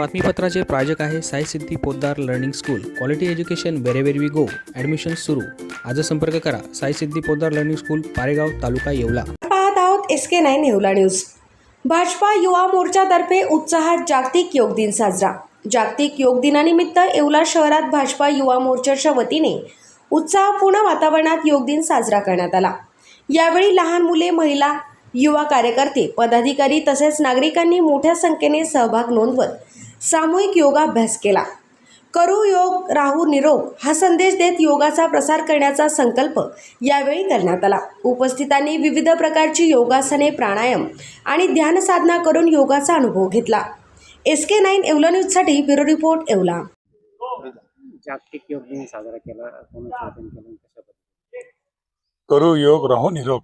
बातमीपत्राचे प्रायोजक आहे Sai Siddhi Poddar learning school. Quality education wherever we go. Admission सुरू. आज संपर्क करा. Sai Siddhi Poddar learning school, Paregaon, taluka Yeola. पाहत आहोत SK9 येवला न्यूज. भाजपा युवा मोर्चातर्फे उत्साहात जागतिक योग दिन साजरा. जागतिक योग दिनानिमित्त येवला शहरात भाजपा युवा मोर्चाच्या वतीने उत्साहपूर्ण वातावरणात योग दिन साजरा करण्यात आला. यावेळी लहान मुले, महिला, युवा कार्यकर्ते, पदाधिकारी तसेच नागरिकांनी मोठ्या संख्येने सहभाग नोंदवत सामूहिक योगाभ्यास केला. करू योग राहू निरोग हा संदेश देत योगाचा प्रसार करण्याचा संकल्प यावेळी करण्यात आला. उपस्थितांनी विविध प्रकारची योगासने, प्राणायाम आणि ध्यान साधना करून योगाचा अनुभव घेतला. SK9 येवला न्यूजसाठी ब्युरो रिपोर्ट येवला. जागतिक योग दिन साजरा केला. करू योग राहू निरोग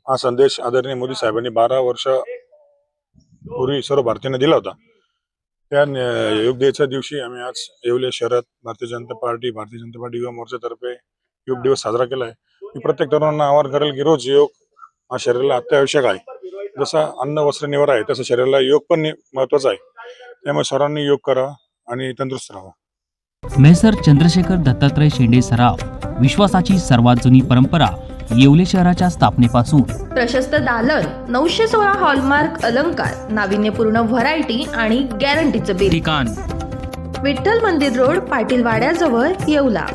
हा संदेश आदरणीय मोदी साहेबांनी 12 वर्षापूर्वी सर्व भारतीयांना दिला होता. त्या योग दिनाच्या दिवशी आम्ही आज येवले शहरात भारतीय जनता पार्टी युवा मोर्चातर्फे योग दिवस साजरा केला आहे. मी प्रत्येक तरुणांना आवाहन करेल की रोज योग हा शरीराला अत्यावश्यक आहे. जसा अन्न वस्त्र निवारा आहे तसं शरीराला योग पण महत्वाचा आहे. त्यामुळे सर्वांनी योग करा आणि तंदुरुस्त राहा. मेसर चंद्रशेखर दत्तात्रय शेंडे सराव, विश्वासाची सर्वात जुनी परंपरा. येवले शहराच्या स्थापनेपासून प्रशस्त दालन, 916 हॉलमार्क अलंकार, नाविन्यपूर्ण व्हरायटी आणि गॅरंटीचं बिल. ठिकाण विठ्ठल मंदिर रोड, पाटील वाड्याजवळ, येवला.